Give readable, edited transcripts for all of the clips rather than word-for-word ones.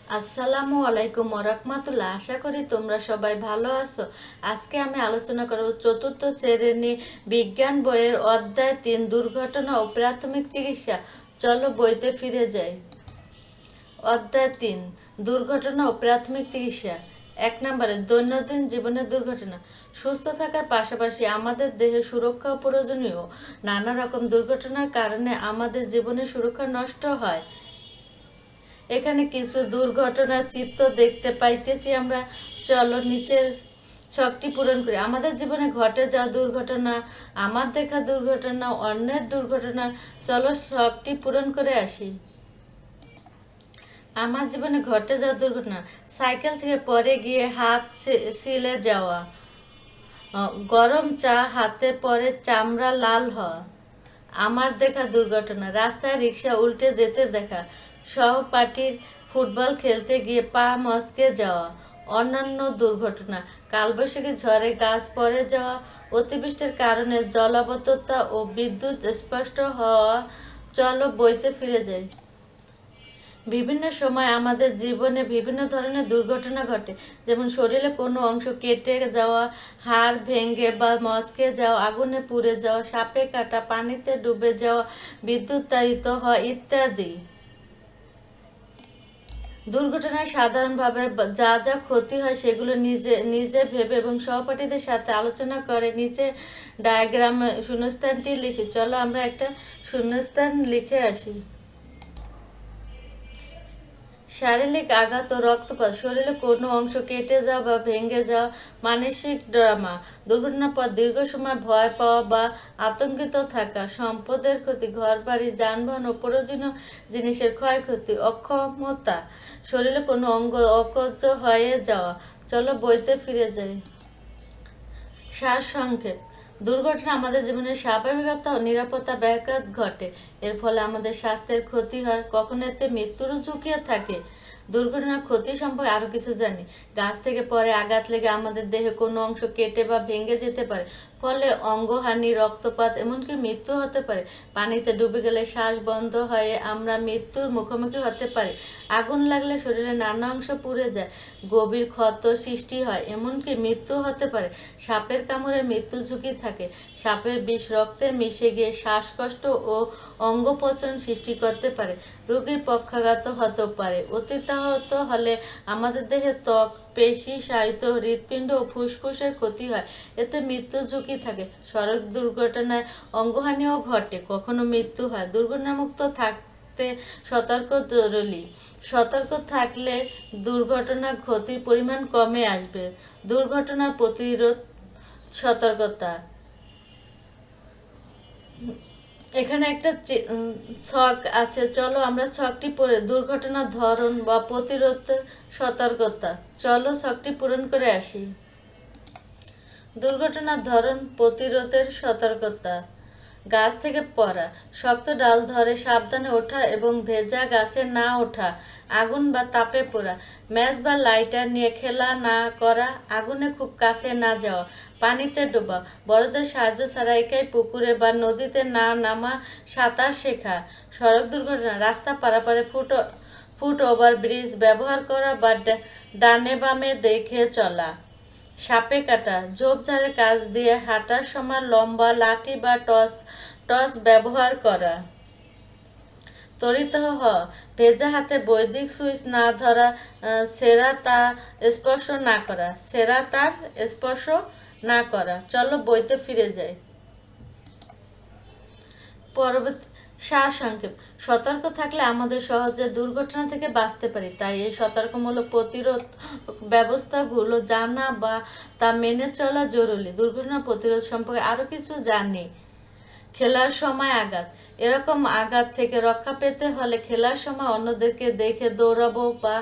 আসসালামু আলাইকুম ওয়া আশা করি তোমরা সবাই ভালো আছো। আজকে আমি আলোচনা করব চতুর্থ শ্রেণী বিজ্ঞান বইয়ের অধ্যায় 3 দুর্ঘটনা ও প্রাথমিক চিকিৎসা। চলো বইতে ফিরে যাই। অধ্যায় 3 দুর্ঘটনা ও প্রাথমিক চিকিৎসা। 1 নম্বরে দৈনন্দিন জীবনের দুর্ঘটনা। সুস্থ থাকার পাশাপাশি আমাদের দেহে সুরক্ষা প্রয়োজনীয়। নানা রকম দুর্ঘটনার কারণে আমাদের জীবনের সুরক্ষা নষ্ট হয়। এখানে কিছু দুর্ঘটনার চিত্র দেখতে পাইতেছি আমরা। চলো নিচের ছকটি পূরণ করি। আমাদের জীবনে ঘটে যাওয়া দুর্ঘটনা, আমার দেখা দুর্ঘটনা, অন্যের দুর্ঘটনা। চলো ছকটি পূরণ করে আসি। আমার জীবনে ঘটে যাওয়া দুর্ঘটনা: সাইকেল থেকে পড়ে গিয়ে হাত ছিলে যাওয়া, গরম চা হাতে পড়ে চামড়া লাল হওয়া। আমার দেখা দুর্ঘটনা: রাস্তায় রিক্সা উল্টে যেতে দেখা, সহপাঠীর ফুটবল খেলতে গিয়ে পা মচকে যাওয়া। অন্যান্য দুর্ঘটনা: কালবৈশাখী ঝড়ে গাছ পড়ে যাওয়া, অতিবৃষ্টির কারণে জলাবদ্ধতা ও বিদ্যুৎ স্পষ্ট হওয়া। চলো বইতে ফিরে যাই। বিভিন্ন সময় আমাদের জীবনে বিভিন্ন ধরনের দুর্ঘটনা ঘটে, যেমন শরীরে কোনো অংশ কেটে যাওয়া, হাড় ভেঙে বা মচকে যাওয়া, আগুনে পুড়ে যাওয়া, সাপে কাটা, পানিতে ডুবে যাওয়া, বিদ্যুতায়িত হওয়া ইত্যাদি। দুর্ঘটনায় সাধারণভাবে যা যা ক্ষতি হয় সেগুলো নিজে নিজে ভেবে এবং সহপাঠীদের সাথে আলোচনা করে নিচে ডায়াগ্রামে শূন্যস্থানটি লিখি। চলো আমরা একটা শূন্যস্থান লিখে আসি। শারীরিক আঘাত ও রক্তপাত: শরীরে কোনো অংশ কেটে যাওয়া বা ভেঙে যাওয়া। মানসিক ড্রামা: দুর্ঘটনার পর দীর্ঘ সময় ভয় পাওয়া বা আতঙ্কিত থাকা। সম্পদের ক্ষতি: ঘরবাড়ি, যানবাহন ও প্রয়োজনীয় জিনিসের ক্ষয়ক্ষতি। অক্ষমতা: শরীরে কোনো অঙ্গ অকজ হয়ে যাওয়া। চলো বইতে ফিরে যাই। সারসংক্ষেপ: দুর্ঘটনা আমাদের জীবনে স্বাভাবিকতা ও নিরাপত্তা ব্যাঘাত ঘটে। এর ফলে আমাদের স্বাস্থ্যের ক্ষতি হয়, কখনো এতে মৃত্যুরও ঝুঁকি থাকে। দুর্ঘটনার ক্ষতি সম্পর্কে আরও কিছু জানি। গাছ থেকে পরে আঘাত লেগে আমাদের দেহে কোনো অংশ কেটে বা ভেঙে যেতে পারে, ফলে অঙ্গহানি, রক্তপাত, এমনকি মৃত্যু হতে পারে। পানিতে ডুবে গেলে শ্বাস বন্ধ হয়ে আমরা মৃত্যুর মুখোমুখি হতে পারি। আগুন লাগলে শরীরের নানা অংশ পুড়ে যায়, গভীর ক্ষত সৃষ্টি হয়, এমনকি মৃত্যু হতে পারে। সাপের কামড়ে মৃত্যুর ঝুঁকি থাকে। সাপের বিষ রক্তে মিশে গিয়ে শ্বাসকষ্ট ও অঙ্গপচন সৃষ্টি করতে পারে। রোগীর পক্ষাঘাত হতে পারে। অতিরিক্ত হলে আমাদের দেহে ত্বক, পেশি, স্নায়ু, হৃৎপিণ্ড ও ফুসফুসের ক্ষতি হয়, এতে মৃত্যুর ঝুঁকি থাকে। সড়ক দুর্ঘটনায় অঙ্গহানিও ঘটে, কখনো মৃত্যু হয়। দুর্ঘটনামুক্ত থাকতে সতর্ক জরুরি। সতর্ক থাকলে দুর্ঘটনার ক্ষতির পরিমাণ কমে আসবে। দুর্ঘটনার প্রতিরোধ সতর্কতা: এখানে একটা ছক আছে, চলো আমরা ছকটি পড়ে দুর্ঘটনার ধরন বা প্রতিরোধের সতর্কতা। চলো ছকটি পূরণ করে আসি। দুর্ঘটনার ধরন, প্রতিরোধের সতর্কতা: গাছ থেকে পড়া: শক্ত ডাল ধরে সাবধানে ওঠা এবং ভেজা গাছে না ওঠা। আগুন বা তাপে পোড়া: ম্যাচ বা লাইটার নিয়ে খেলা না করা, আগুনে খুব কাছে না যাওয়া। পানিতে ডোবা: বড়দের সাহায্য ছাড়া একাই পুকুরে বা নদীতে না নামা। সাঁতার শেখা। সড়ক দুর্ঘটনা: রাস্তা পারাপারে ফুট ওভার ব্রিজ ব্যবহার করা বা ডানে বামে দেখে চলা। সাপে কাটা: ঝোপঝাড়ের কাছ দিয়ে হাঁটার সময় লম্বা লাঠি বা টর্চ ব্যবহার করা। ত্বরিত হওয়া: ভেজা হাতে বৈদ্যুতিক সুইচ না ধরা, ছেঁড়া তার স্পর্শ না করা। চলো বইতে ফিরে যাই। পরবর্তী সারসংক্ষেপ: সতর্ক থাকলে আমাদের সহজে দুর্ঘটনা থেকে বাঁচতে পারি, তাই এই সতর্কমূলক প্রতিরোধ ব্যবস্থাগুলো জানা বা তা মেনে চলা জরুরি। দুর্ঘটনা প্রতিরোধ সম্পর্কে আরও কিছু জানি। খেলার সময় আঘাত: এরকম আঘাত থেকে রক্ষা পেতে হলে খেলার সময় অন্যদেরকে দেখে দৌড়াবো বা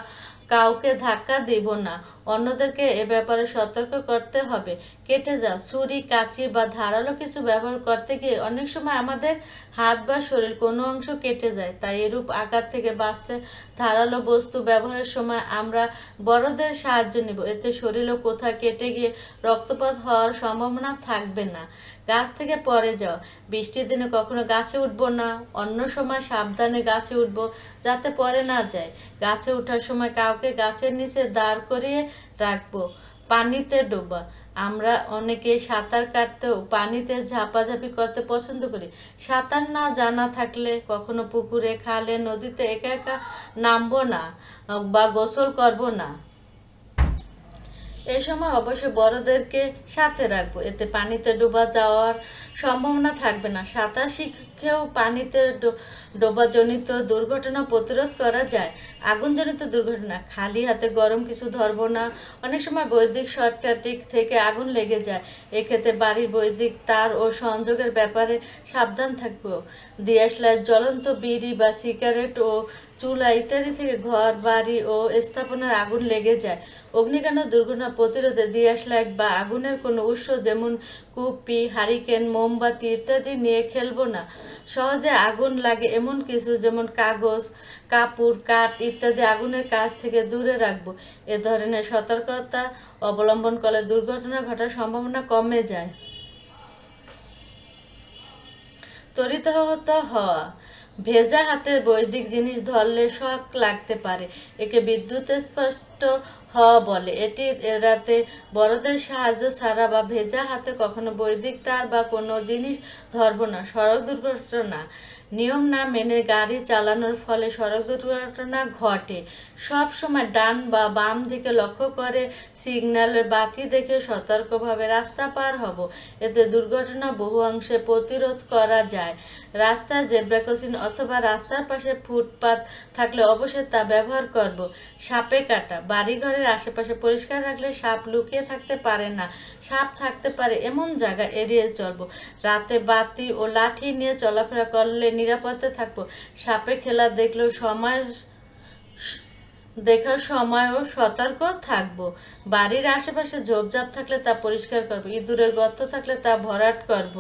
কাউকে ধাক্কা দিব না। অন্যদেরকে এ ব্যাপারে সতর্ক করতে হবে। কেটে যাও: ছুরি, কাঁচি বা ধারালো কিছু ব্যবহার করতে গিয়ে অনেক সময় আমাদের হাত বা শরীর কোনো অংশ কেটে যায়, তাই এরূপ আঘাত থেকে বাঁচতে ধারালো বস্তু ব্যবহারের সময় আমরা বড়দের সাহায্য নেব, এতে শরীরে কোথাও কেটে গিয়ে রক্তপাত হওয়ার সম্ভাবনা থাকবে না। গাছ থেকে পড়ে যাওয়া: বৃষ্টির দিনে কখনো গাছে উঠবো না, অন্য সময় সাবধানে গাছে উঠবো যাতে পড়ে না যায়। গাছে ওঠার সময় কাউকে কাউকে গাছের নিচে দাঁড় করিয়ে রাখবো। পানিতে ডোবা, আমরা অনেকে সাঁতার কাটতেও পানিতে ঝাপাঝাপি করতে পছন্দ করি। সাঁতার না জানা থাকলে কখনো পুকুরে, খালে, নদীতে একা একা নামবো না বা গোসল করব না। এই সময় অবশ্যই বড়দেরকে সাথে রাখবো, এতে পানিতে ডোবা যাওয়ার সম্ভাবনা থাকবে না। সাঁতার শিখেও পানিতে ডোবাজনিত দুর্ঘটনা প্রতিরোধ করা যায়। আগুনজনিত দুর্ঘটনা, খালি হাতে গরম কিছু ধরবো না। অনেক সময় বৈদ্যুতিক শর্ট সার্কিট থেকে আগুন লেগে যায়, এক্ষেত্রে বাড়ির বৈদ্যুতিক তার ও সংযোগের ব্যাপারে সাবধান থাকবো। দিয়াশলাইট, জ্বলন্ত বিড়ি বা সিগারেট ও চুলা ইত্যাদি থেকে ঘর, বাড়ি ও স্থাপনার আগুন লেগে যায়। অগ্নিকাণ্ড দুর্ঘটনা প্রতিরোধে দিয়াশলাইট বা আগুনের কোনো উৎস যেমন কুপি, হারিকেন, মোমবাতি ইত্যাদি নিয়ে খেলবো না। সহজে আগুন লাগে এমন কিছু যেমন কাগজ, কাপড়, কাঠ ইত্যাদি আগুনের কাছ থেকে দূরে রাখবো। এ ধরনের সতর্কতা অবলম্বন করলে দুর্ঘটনা ঘটার সম্ভাবনা কমে যায়। তড়িৎহত হওয়া, ভেজা হাতে বৈদিক জিনিস ধরলে শক লাগতে পারে, একে বিদ্যুৎ স্পষ্ট হওয়া বলে। এটি এড়াতে বড়দের সাহায্য ছাড়া বা ভেজা হাতে কখনো বৈদিক তার বা কোনো জিনিস ধরব না। সড়ক দুর্ঘটনা, নিয়ম না মেনে গাড়ি চালানোর ফলে সড়ক দুর্ঘটনা ঘটে। সব সময় ডান বা বাম দিকে লক্ষ্য করে সিগন্যালের বাতি দেখে সতর্কভাবে রাস্তা পার হব, এতে দুর্ঘটনা বহু অংশে প্রতিরোধ করা যায়। রাস্তায় জেব্রা ক্রসিং অথবা রাস্তার পাশে ফুটপাত থাকলে অবশ্যই তা ব্যবহার করব। সাপে কাটা, বাড়িঘরের আশেপাশে পরিষ্কার রাখলে সাপ লুকিয়ে থাকতে পারে না। সাপ থাকতে পারে এমন জায়গা এড়িয়ে চলব। রাতে বাতি ও লাঠি নিয়ে চলাফেরা করলে নিরাপদে থাকবো। সাপে খেলা দেখলেও দেখার সময়ও সতর্ক থাকবো। বাড়ির আশেপাশে ঝোপঝাপ থাকলে তা পরিষ্কার করব। ইঁদুরের গর্ত থাকলে তা ভরাট করব।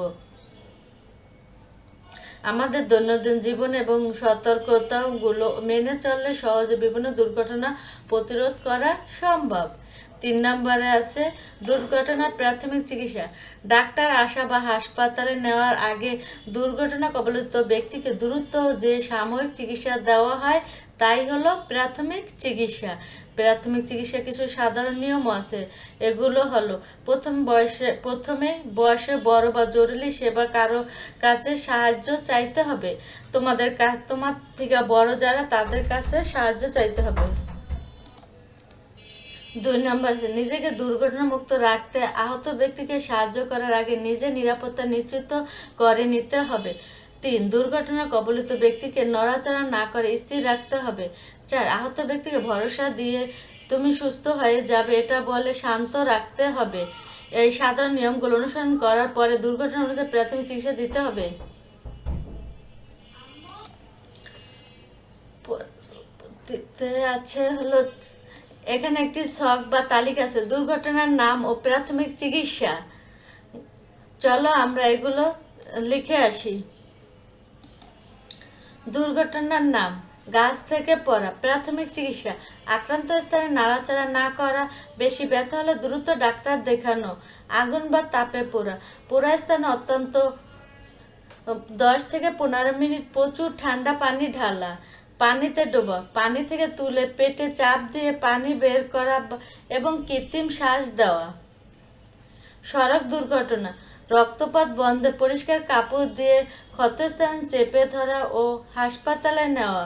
আমাদের দৈনন্দিন জীবন এবং সতর্কতাগুলো মেনে চললে সহজে বিভিন্ন দুর্ঘটনা প্রতিরোধ করা সম্ভব। 3 নম্বরে আছে দুর্ঘটনার প্রাথমিক চিকিৎসা। ডাক্তার আসা বা হাসপাতালে নেওয়ার আগে দুর্ঘটনা কবলিত ব্যক্তিকে দ্রুত যে সাময়িক চিকিৎসা দেওয়া হয় তাই হলো প্রাথমিক চিকিৎসা। প্রাথমিক চিকিৎসা কিছু সাধারণ নিয়ম আছে, এগুলো হলো প্রথমে বয়সে বড় বা জরুরি সেবা কারো কাছে সাহায্য চাইতে হবে। তোমার থেকে বড় যারা তাদের কাছে সাহায্য চাইতে হবে। 2 নম্বর, নিজেকে দুর্ঘটনা মুক্ত রাখতে আহত ব্যক্তিকে সাহায্য করার আগে নিজের নিরাপত্তা নিশ্চিত করে নিতে হবে। 3, দুর্ঘটনা কবলিত ব্যক্তিকে নড়াচড়া না করে স্থির রাখতে হবে। 4, আহত ব্যক্তিকে ভরসা দিয়ে তুমি সুস্থ হয়ে যাবে এটা বলে শান্ত রাখতে হবে। এই সাধারণ নিয়মগুলো অনুসরণ করার পরে দুর্ঘটনা অনুযায়ী প্রাথমিক চিকিৎসা দিতে হবে। আছে হলো এখানে একটি ছক বা তালিকা আছে, দুর্ঘটনার নাম ও প্রাথমিক চিকিৎসা। চলো আমরা এগুলো লিখে আসি। দুর্ঘটনার নাম, গাছ থেকে পড়া। প্রাথমিক চিকিৎসা, আক্রান্ত স্থানে নাড়াচাড়া না করা, বেশি ব্যথা হলে দ্রুত ডাক্তার দেখানো। আগুন বা তাপে পোড়া, পোড়া স্থানে অত্যন্ত 10 থেকে 15 মিনিট প্রচুর ঠান্ডা পানি ঢালা। পানিতে ডোবা, পানি থেকে তুলে পেটে চাপ দিয়ে পানি বের করা এবং কৃত্রিম শ্বাস দেওয়া। সড়ক দুর্ঘটনা, রক্তপাত বন্ধে পরিষ্কার কাপড় দিয়ে ক্ষতস্থান চেপে ধরা ও হাসপাতালে নেওয়া।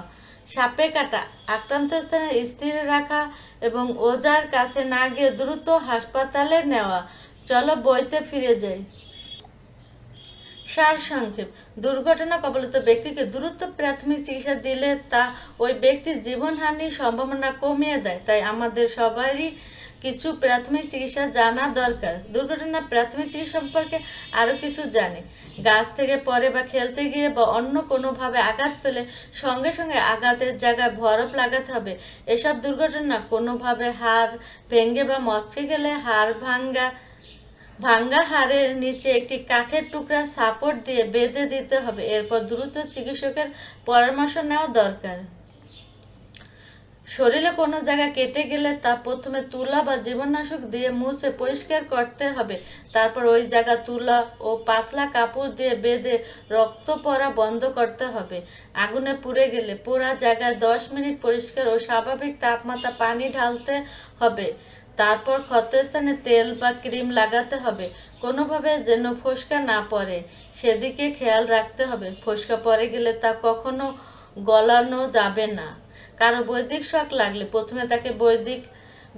সাপে কাটা, আক্রান্ত স্থানে স্থির রাখা এবং ওঝার কাছে না গিয়ে দ্রুত হাসপাতালে নেওয়া। চলো বইতে ফিরে যাই। সারসংক্ষেপ, দুর্ঘটনা কবলিত ব্যক্তিকে দ্রুত প্রাথমিক চিকিৎসা দিলে তা ওই ব্যক্তির জীবনহানির সম্ভাবনা কমিয়ে দেয়। তাই আমাদের সবারই কিছু প্রাথমিক চিকিৎসা জানা দরকার। দুর্ঘটনার প্রাথমিক চিকিৎসা সম্পর্কে আরও কিছু জানি। গাছ থেকে পড়ে বা খেলতে গিয়ে বা অন্য কোনোভাবে আঘাত পেলে সঙ্গে সঙ্গে আঘাতের জায়গায় বরফ লাগাতে হবে। এসব দুর্ঘটনা কোনোভাবে হাড় ভেঙে বা মচকে গেলে ভাঙ্গা হাড়ের নিচে একটি কাঠের টুকরা সাপোর্ট দিয়ে বেঁধে দিতে হবে। এরপর দ্রুত চিকিৎসকের পরামর্শ নেওয়া দরকার। শরীরে কোনো জায়গা কেটে গেলে তা প্রথমে তুলা বা জীবাণুনাশক দিয়ে মুছে পরিষ্কার করতে হবে। তারপর ওই জায়গা তুলা ও পাতলা কাপড় দিয়ে বেঁধে রক্ত পড়া বন্ধ করতে হবে। আগুনে পুড়ে গেলে পোড়া জায়গায় 10 মিনিট পরিষ্কার ও স্বাভাবিক তাপমাত্রা পানি ঢালতে হবে। তারপর ক্ষতস্থানে তেল বা ক্রিম লাগাতে হবে, কোনোভাবে যেন ফোসকা না পড়ে সেদিকে খেয়াল রাখতে হবে। ফোসকা পড়ে গেলে তা কখনো গলানো যাবে না। কারো বৈদ্যুতিক শক লাগলে প্রথমে তাকে বৈদ্যুতিক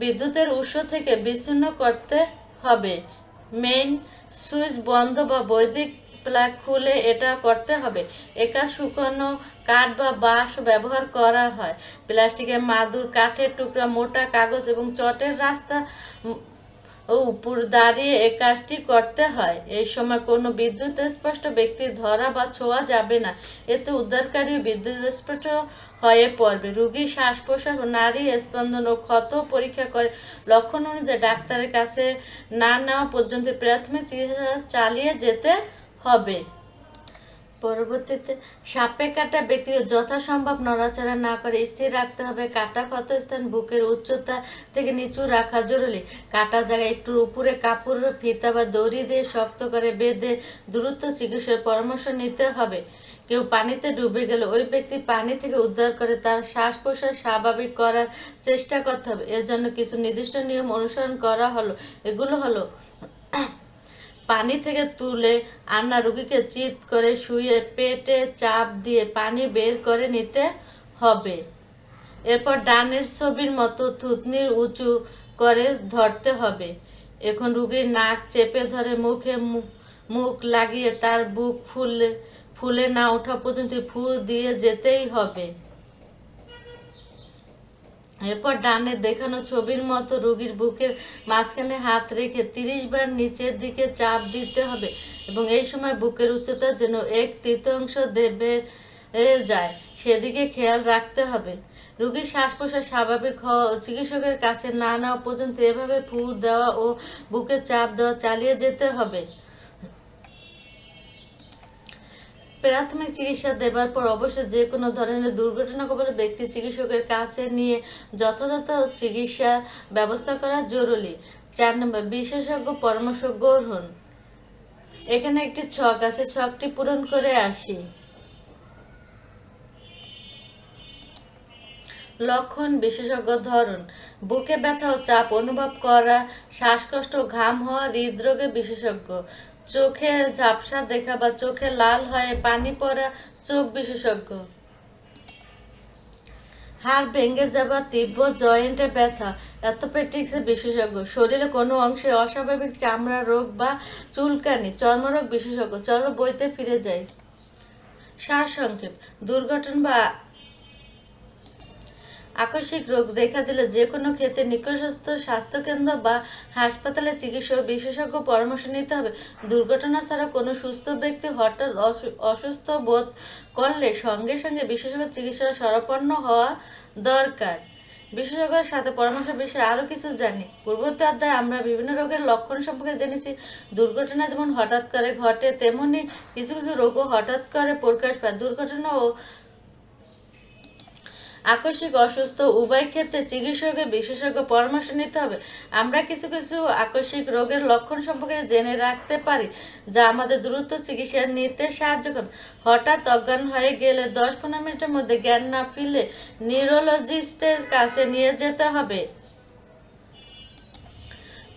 বিদ্যুতের উৎস থেকে বিচ্ছিন্ন করতে হবে। মেইন সুইচ বন্ধ বা বৈদ্যুতিক প্লাগ খুলে এটা করতে হবে। একা শুকনো কাঠ বা বাঁশ ব্যবহার করা হয়। প্লাস্টিকের মাদুর, কাঠের টুকরা, মোটা কাগজ এবং চটের রাস্তা উপর দাঁড়িয়ে এই কাজটি করতে হয়। এই সময় কোনো বিদ্যুৎ স্পষ্ট ব্যক্তি ধরা বা ছোঁয়া যাবে না, এতে উদ্ধারকারী বিদ্যুৎ স্পষ্ট হয়ে পড়বে। রোগীর শ্বাস প্রশ্বাস ও নাড়ি স্পন্দন ও ক্ষত পরীক্ষা করে লক্ষণ অনুযায়ী ডাক্তারের কাছে না নেওয়া পর্যন্ত প্রাথমিক চিকিৎসা চালিয়ে যেতে হবে। পরবর্তীতে সাপে কাটা ব্যক্তিকে যথাসম্ভব নড়াচড়া না করে স্থির রাখতে হবে। কাটা ক্ষত স্থান বুকের উচ্চতা থেকে নিচু রাখা জরুরি। কাটা জায়গায় একটু উপরে কাপড়, ফিতা বা দড়ি দিয়ে শক্ত করে বেঁধে দ্রুত চিকিৎসার পরামর্শ নিতে হবে। কেউ পানিতে ডুবে গেলে ওই ব্যক্তি পানি থেকে উদ্ধার করে তার শ্বাস প্রশ্বাস স্বাভাবিক করার চেষ্টা করতে হবে। এর জন্য কিছু নির্দিষ্ট নিয়ম অনুসরণ করা হলো। এগুলো হলো: পানি থেকে তুলে আনা রোগীকে চিৎ করে শুয়ে পেটে চাপ দিয়ে পানি বের করে নিতে হবে। এরপর ডানের ছবির মতো থুতনির উঁচু করে ধরতে হবে। এখন রোগীর নাক চেপে ধরে মুখে মুখ লাগিয়ে তার বুক ফুলে না ওঠা পর্যন্ত ফু দিয়ে যেতেই হবে। এরপর ডানে দেখানো ছবির মতো রোগীর বুকের মাঝখানে হাত রেখে 30 বার নিচের দিকে চাপ দিতে হবে এবং এই সময় বুকের উচ্চতা যেন 1/3 দেবে যায় সেদিকে খেয়াল রাখতে হবে। রোগীর শ্বাস প্রশ্বাস স্বাভাবিক চিকিৎসকের কাছে না নেওয়া পর্যন্ত এভাবে ফু দেওয়া ও বুকে চাপ দেওয়া চালিয়ে যেতে হবে। প্রাথমিক চিকিৎসা দেবার পর অবশ্যই যে কোনো ধরনের দুর্ঘটনা কবলিত ব্যক্তি চিকিৎসকের কাছে নিয়ে যথাযথ চিকিৎসা ব্যবস্থা করা জরুরি। 4 নম্বর, বিশেষজ্ঞ পরামর্শ গ্রহণ। এখানে একটি ছক আছে, ছকটি পূরণ করে আসি। লক্ষণ, বিশেষজ্ঞ ধরন: বুকে ব্যথা ও চাপ অনুভব করা, শ্বাসকষ্ট, ঘাম হওয়া, হৃদরোগের বিশেষজ্ঞ। চোখে ঝাপসা দেখা বা চোখে লাল হয়ে পানি পড়া, চোখ বিশেষজ্ঞ। হাড় ভেঙে যাওয়া, তীব্র জয়েন্টে ব্যথা, অর্থোপেডিক্সের বিশেষজ্ঞ। শরীরে কোনো অংশে অস্বাভাবিক চামড়া রোগ বা চুলকানি, চর্মরোগ বিশেষজ্ঞ। চলো বইতে ফিরে যাই। সারসংক্ষেপ: দুর্ঘটনা বা আকস্মিক রোগ দেখা দিলে যে কোনো ক্ষেত্রে নিকটস্থ স্বাস্থ্যকেন্দ্র বা হাসপাতালে চিকিৎসক বিশেষজ্ঞ পরামর্শ নিতে হবে। দুর্ঘটনা ছাড়া কোনো সুস্থ ব্যক্তি হঠাৎ অসুস্থ বোধ করলে সঙ্গে সঙ্গে বিশেষজ্ঞ চিকিৎসা শরণাপন্ন হওয়া দরকার। বিশেষজ্ঞের সাথে পরামর্শের বিষয়ে আরও কিছু জানি। পূর্ববর্তী অধ্যায়ে আমরা বিভিন্ন রোগের লক্ষণ সম্পর্কে জেনেছি। দুর্ঘটনা যেমন হঠাৎ করে ঘটে, তেমনি কিছু কিছু রোগও হঠাৎ করে প্রকাশ পায়। দুর্ঘটনা ও আকস্মিক অসুস্থ উভয় ক্ষেত্রে চিকিৎসকের বিশেষজ্ঞ পরামর্শ নিতে হবে। আমরা কিছু কিছু আকস্মিক রোগের লক্ষণ সম্পর্কে জেনে রাখতে পারি যা আমাদের দ্রুত চিকিৎসা নিতে সাহায্য করবে। হঠাৎ অজ্ঞান হয়ে গেলে 10-15 মিনিটের মধ্যে জ্ঞান না ফিরলে নিউরোলজিস্টের কাছে নিয়ে যেতে হবে।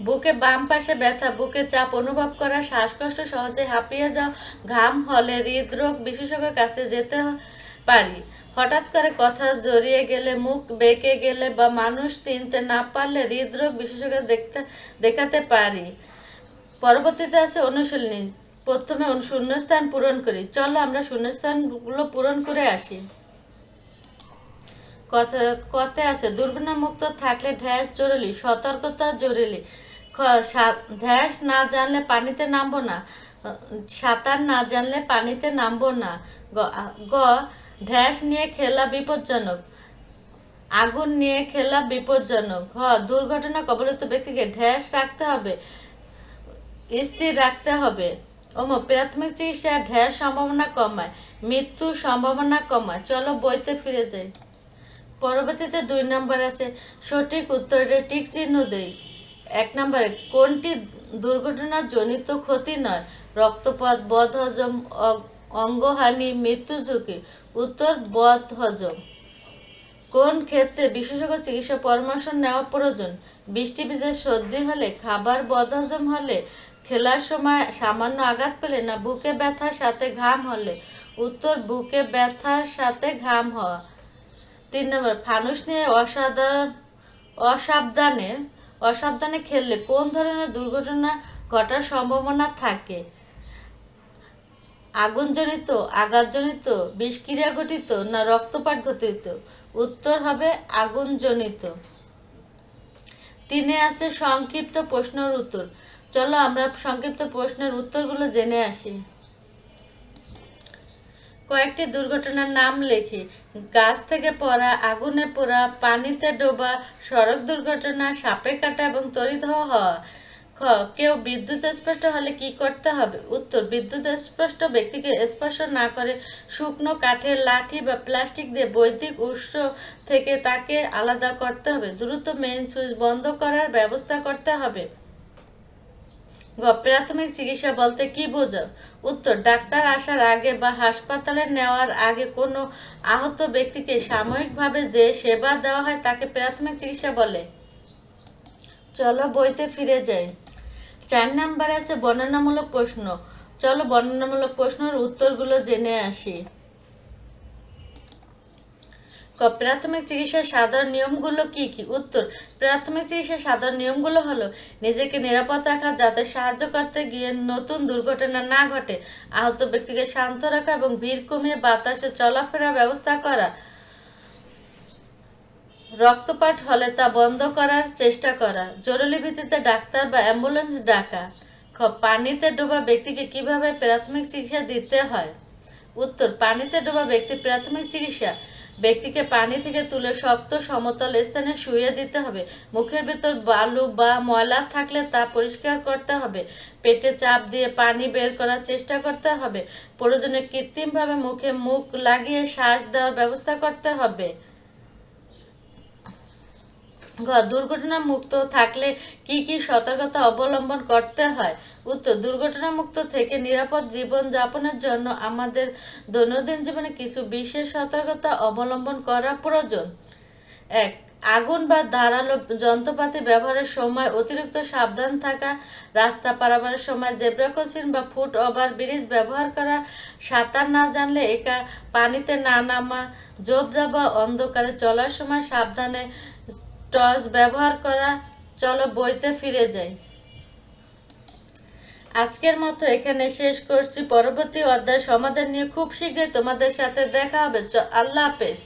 বুকে বাম পাশে ব্যথা, বুকে চাপ অনুভব করা, শ্বাসকষ্ট, সহজে হাঁপিয়ে যাওয়া, ঘাম হলে হৃদরোগ বিশেষজ্ঞের কাছে যেতে পারি। হঠাৎ করে কথা জড়িয়ে গেলে, মুখ বেঁকে গেলে বা মানুষ চিনতে না পারলে হৃদরোগ বিশেষজ্ঞ দেখাতে পারি। পরবর্তীতে আছে অনুশীলনী। প্রথমে শূন্যস্থান পূরণ করি। চলো আমরা শূন্যস্থানগুলো পূরণ করে আসি। কথায় আছে দুর্ঘটনামুক্ত থাকলে ধ্যাস জরুরি, সতর্কতা জরুরি। ধ্যাস না জানলে পানিতে নামবো না, সাঁতার না জানলে পানিতে নামবো না। গ, ধ্যাস নিয়ে খেলা বিপজ্জনক, আগুন নিয়ে খেলা বিপজ্জনক। ঘ, দুর্ঘটনা কবলিত ব্যক্তিকে ধ্যাস রাখতে হবে, স্থির রাখতে হবে। প্রাথমিক চিকিৎসা ধ্যাস সম্ভাবনা কমায়, মৃত্যুর সম্ভাবনা কমায়। চলো বইতে ফিরে যাই। পরবর্তীতে 2 নম্বর আছে সঠিক উত্তরে টিক চিহ্ন দেই। 1 নম্বরে কোনটি দুর্ঘটনাজনিত ক্ষতি নয়? রক্তপাত, বদহজম, অঙ্গহানি, মৃত্যু ঝুঁকি। উত্তর বদহজম। কোন ক্ষেত্রে বিশেষজ্ঞ চিকিৎসা পরামর্শ নেওয়া প্রয়োজন? বৃষ্টি ভিজে সর্দি হলে, খাবার বদহজম হলে, খেলার সময় সামান্য আঘাত পেলে, না বুকে ব্যথার সাথে ঘাম হলে? উত্তর বুকে ব্যথার সাথে ঘাম হওয়া। 3 নম্বর ফানুস নিয়ে অসাবধানে খেললে কোন ধরনের দুর্ঘটনা ঘটার সম্ভাবনা থাকে? আগুনজনিত, আঘাতজনিত, বিষক্রিয়া ঘটিত, না রক্তপাত ঘটিত? উত্তর হবে আগুনজনিত। 3 আছে সংক্ষিপ্ত প্রশ্নের উত্তর। চলো আমরা সংক্ষিপ্ত প্রশ্নের উত্তরগুলো জেনে আসি। কয়েকটি দুর্ঘটনার নাম লেখি। গাছ থেকে পড়া, আগুনে পোড়া, পানিতে ডোবা, সড়ক দুর্ঘটনা, সাপে কাটা এবং তড়িৎ হওয়া। খ কেউ বিদ্যুৎ স্পর্শ হলে কি করতে হবে? উত্তর বিদ্যুৎ স্পষ্ট ব্যক্তিকে স্পর্শ না করে শুকনো কাঠের লাঠি বা প্লাস্টিক দিয়ে বৈদ্যুতিক উৎস থেকে তাকে আলাদা করতে হবে। দ্রুত মেইন সুইচ বন্ধ করার ব্যবস্থা করতে হবে। প্রাথমিক চিকিৎসা বলতে কি বোঝাও? উত্তর ডাক্তার আসার আগে বা হাসপাতালে নেওয়ার আগে কোনো আহত ব্যক্তিকে সাময়িকভাবে যে সেবা দেওয়া হয় তাকে প্রাথমিক চিকিৎসা বলে। চলো বইতে ফিরে যাই। 4 নম্বরে আছে বর্ণনামূলক প্রশ্ন। চলো বর্ণনামূলক প্রশ্নের উত্তরগুলো জেনে আসি। প্রাথমিক চিকিৎসার সাধারণ নিয়মগুলো কি কি? উত্তর প্রাথমিক চিকিৎসার সাধারণ নিয়মগুলো হলো নিজেকে নিরাপদ রাখা, যাতে সাহায্য করতে গিয়ে নতুন দুর্ঘটনা না ঘটে, আহত ব্যক্তিকে শান্ত রাখা এবং ভিড় কমিয়ে বাতাসে চলাফেরার ব্যবস্থা করা, রক্তপাত হলে তা বন্ধ করার চেষ্টা করা, জরুরি ভিত্তিতে ডাক্তার বা অ্যাম্বুলেন্স ডাকা। পানিতে ডোবা ব্যক্তিকে কিভাবে প্রাথমিক চিকিৎসা দিতে হয়? উত্তর পানিতে ডোবা ব্যক্তি প্রাথমিক চিকিৎসা ব্যক্তিকে পানি থেকে তুলে শক্ত সমতল স্থানে শুইয়ে দিতে হবে। মুখের ভেতর বালু বা ময়লা থাকলে তা পরিষ্কার করতে হবে। পেটে চাপ দিয়ে পানি বের করার চেষ্টা করতে হবে। প্রয়োজনে কৃত্রিমভাবে মুখে মুখ লাগিয়ে শ্বাস দেওয়ার ব্যবস্থা করতে হবে। দুর্ঘটনা মুক্ত থাকলে কি কি সতর্কতা অবলম্বন করতে হয়? উত্তর দুর্ঘটনা মুক্ত থেকে নিরাপদ জীবন যাপনের জন্য আমাদের দৈনন্দিন জীবনে কিছু বিশেষ সতর্কতা অবলম্বন করা প্রয়োজন। 1. আগুন বা ধারালো যন্ত্রপাতি ব্যবহারের সময় অতিরিক্ত সাবধান থাকা, রাস্তা পারাপারের সময় জেব্রা ক্রসিং বা ফুট ওভার ব্রিজ ব্যবহার করা, সাঁতার না জানলে একা পানিতে না নামা, ঝোপঝাপ বা অন্ধকারে চলার সময় সাবধানে টর্চ ব্যবহার করা। চলো বইতে ফিরে যাই। আজকের মতো এখানে শেষ করছি। পরবর্তী অধ্যায় সমাধান নিয়ে খুব শীঘ্রই তোমাদের সাথে দেখা হবে। আল্লাহ হাফেজ।